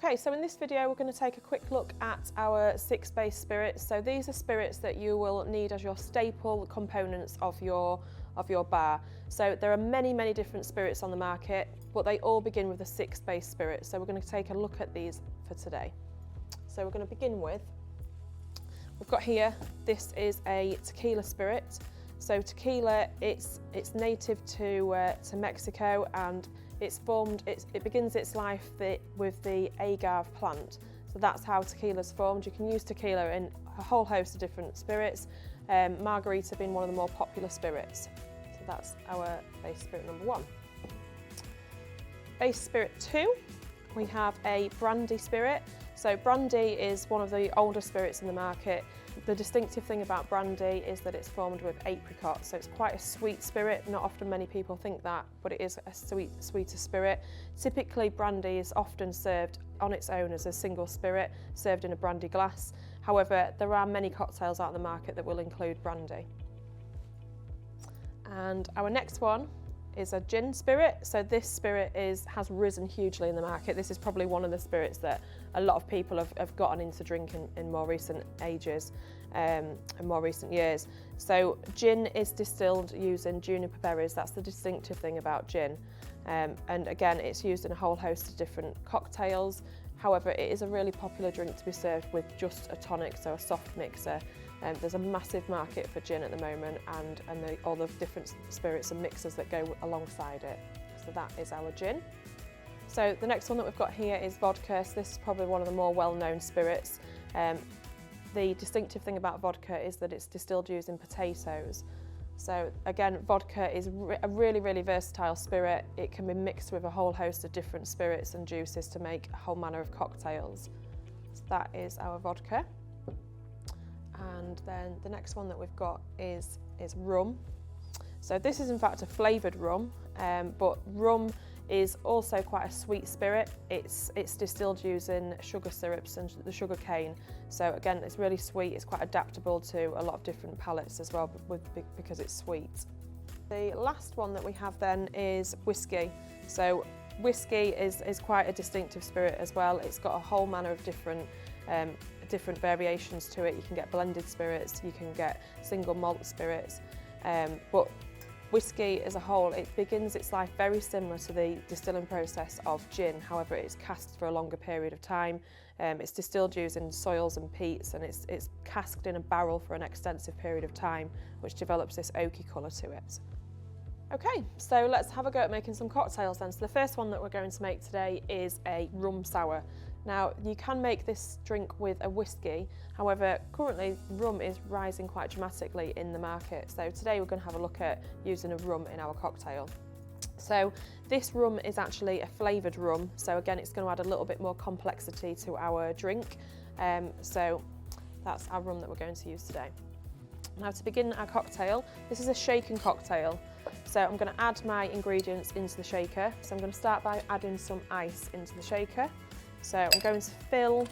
Okay, so in this video we're going to take a quick look at our 6 base spirits. So these are spirits that you will need as your staple components of your bar. So there are many different spirits on the market, but they all begin with a 6 base spirit. So we're going to take a look at these for today. So we're going to begin with, we've got here, this is a tequila spirit. So tequila, it's native to Mexico, and it begins its life with the agave plant. So that's how tequila's formed. You can use tequila in a whole host of different spirits, margarita being one of the more popular spirits. So that's our base spirit number 1. Base spirit 2, we have a brandy spirit. So brandy is one of the older spirits in the market. The distinctive thing about brandy is that it's formed with apricot, so it's quite a sweet spirit. Not often many people think that, but it is a sweeter spirit. Typically brandy is often served on its own as a single spirit, served in a brandy glass. However, there are many cocktails out in the market that will include brandy. And our next one is a gin spirit. So this spirit has risen hugely in the market. This is probably one of the spirits that a lot of people have gotten into drinking in more recent ages and more recent years. So gin is distilled using juniper berries. That's the distinctive thing about gin. And again, it's used in a whole host of different cocktails. However, it is a really popular drink to be served with just a tonic, so a soft mixer. There's a massive market for gin at the moment, and all the different spirits and mixers that go alongside it. So that is our gin. So the next one that we've got here is vodka. So this is probably one of the more well-known spirits. The distinctive thing about vodka is that it's distilled using potatoes. So again, vodka is a really versatile spirit. It can be mixed with a whole host of different spirits and juices to make a whole manner of cocktails. So that is our vodka. And then the next one that we've got is rum. So this is in fact a flavoured rum, but rum is also quite a sweet spirit. It's distilled using sugar syrups and the sugar cane. So again, it's really sweet. It's quite adaptable to a lot of different palates as well, because it's sweet. The last one that we have then is whiskey. So whiskey is quite a distinctive spirit as well. It's got a whole manner of different variations to it. You can get blended spirits, you can get single malt spirits, but whiskey as a whole, it begins its life very similar to the distilling process of gin. However, it's casked for a longer period of time. It's distilled using soils and peats, and it's casked in a barrel for an extensive period of time, which develops this oaky colour to it. Okay, so let's have a go at making some cocktails then. So the first one that we're going to make today is a rum sour. Now, you can make this drink with a whiskey. However, currently rum is rising quite dramatically in the market. So today we're going to have a look at using a rum in our cocktail. So this rum is actually a flavoured rum. So again, it's going to add a little bit more complexity to our drink. So that's our rum that we're going to use today. Now, to begin our cocktail, this is a shaken cocktail. So I'm going to add my ingredients into the shaker. So I'm going to start by adding some ice into the shaker. So I'm going to fill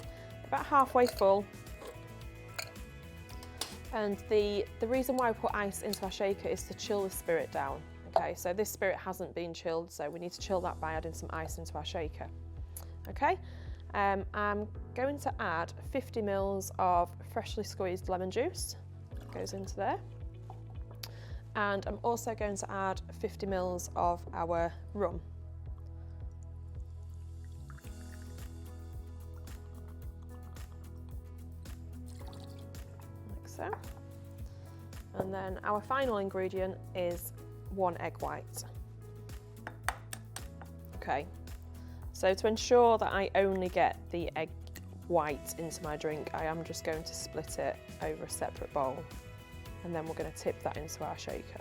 about halfway full. And the reason why we put ice into our shaker is to chill the spirit down. Okay, so this spirit hasn't been chilled, so we need to chill that by adding some ice into our shaker. Okay, I'm going to add 50 ml of freshly squeezed lemon juice. Goes into there. And I'm also going to add 50 ml of our rum. Like so. And then our final ingredient is 1 egg white. Okay, so to ensure that I only get the egg white into my drink, I am just going to split it over a separate bowl, and then we're going to tip that into our shaker,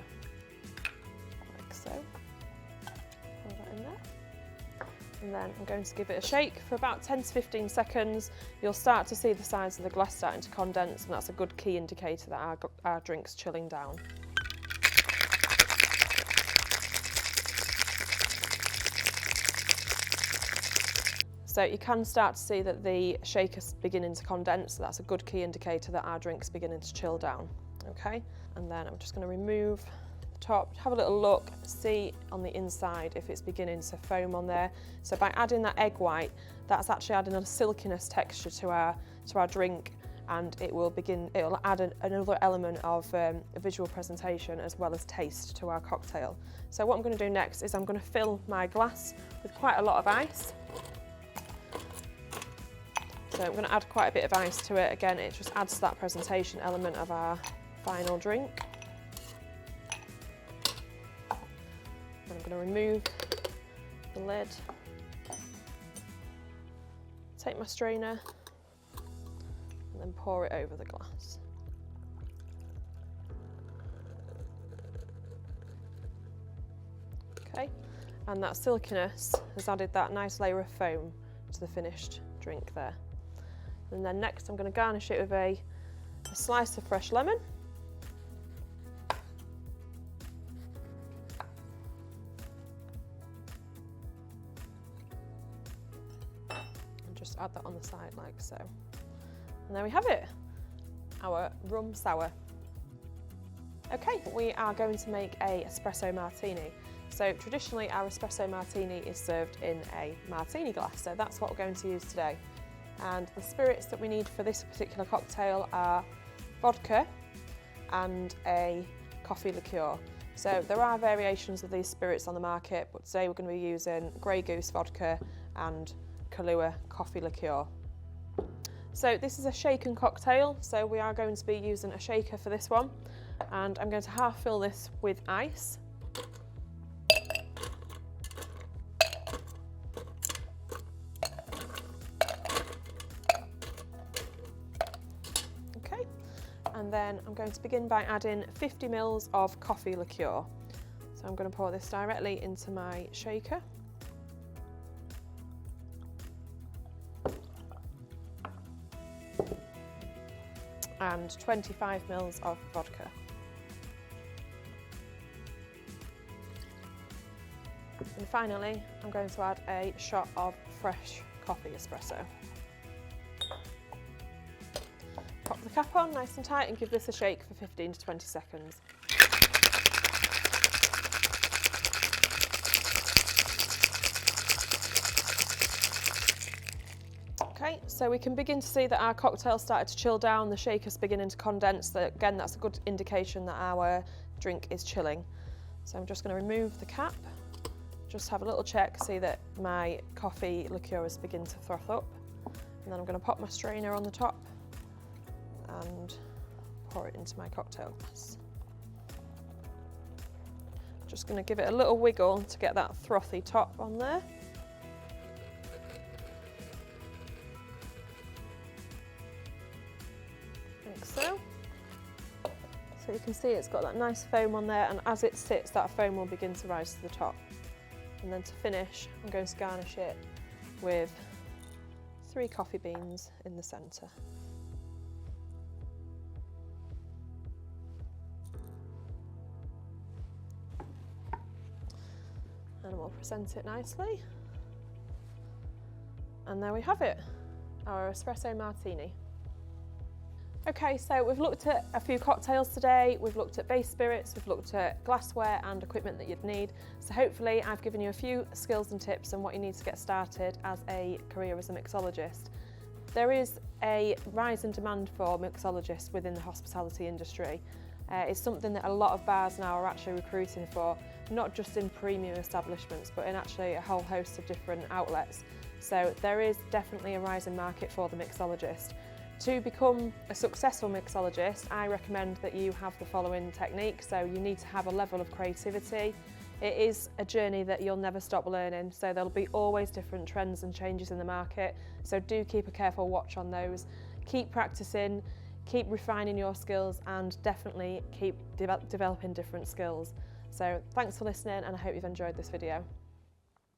like so. Pour that in there. And then I'm going to give it a shake for about 10 to 15 seconds. You'll start to see the sides of the glass starting to condense, and that's a good key indicator that our drink's chilling down. So you can start to see that the shaker's beginning to condense, so that's a good key indicator that our drink's beginning to chill down. Okay, and then I'm just going to remove the top, have a little look, see on the inside if it's beginning to foam on there. So by adding that egg white, that's actually adding a silkiness texture to our drink, and it'll add another element of visual presentation as well as taste to our cocktail. So what I'm going to do next is I'm going to fill my glass with quite a lot of ice. So I'm going to add quite a bit of ice to it. Again, it just adds to that presentation element of our final drink. And I'm going to remove the lid, take my strainer, and then pour it over the glass. Okay, and that silkiness has added that nice layer of foam to the finished drink there. And then next I'm going to garnish it with a slice of fresh lemon. And just add that on the side like so. And there we have it, our rum sour. Okay, we are going to make a espresso martini. So traditionally our espresso martini is served in a martini glass, so that's what we're going to use today. And the spirits that we need for this particular cocktail are vodka and a coffee liqueur. So there are variations of these spirits on the market, but today we're going to be using Grey Goose vodka and Kahlua coffee liqueur. So this is a shaken cocktail, so we are going to be using a shaker for this one, and I'm going to half fill this with ice. And then I'm going to begin by adding 50 ml of coffee liqueur. So I'm going to pour this directly into my shaker. And 25 ml of vodka. And finally, I'm going to add a shot of fresh coffee espresso. Pop the cap on nice and tight and give this a shake for 15 to 20 seconds. Okay, so we can begin to see that our cocktail started to chill down, the shaker's beginning to condense. Again, that's a good indication that our drink is chilling. So I'm just going to remove the cap, just have a little check, see that my coffee liqueur is beginning to froth up. And then I'm going to pop my strainer on the top and pour it into my cocktail glass. Just going to give it a little wiggle to get that frothy top on there. Like so. So you can see it's got that nice foam on there, and as it sits, that foam will begin to rise to the top. And then to finish, I'm going to garnish it with 3 coffee beans in the centre. And we'll present it nicely. And there we have it, our espresso martini. Okay, so we've looked at a few cocktails today, we've looked at base spirits, we've looked at glassware and equipment that you'd need. So hopefully I've given you a few skills and tips on what you need to get started as a career as a mixologist. There is a rise in demand for mixologists within the hospitality industry. It's something that a lot of bars now are actually recruiting for, not just in premium establishments, but in actually a whole host of different outlets. So there is definitely a rising market for the mixologist. To become a successful mixologist, I recommend that you have the following techniques. So you need to have a level of creativity. It is a journey that you'll never stop learning, so there'll be always different trends and changes in the market. So do keep a careful watch on those. Keep practicing, keep refining your skills, and definitely keep developing different skills. So thanks for listening, and I hope you've enjoyed this video.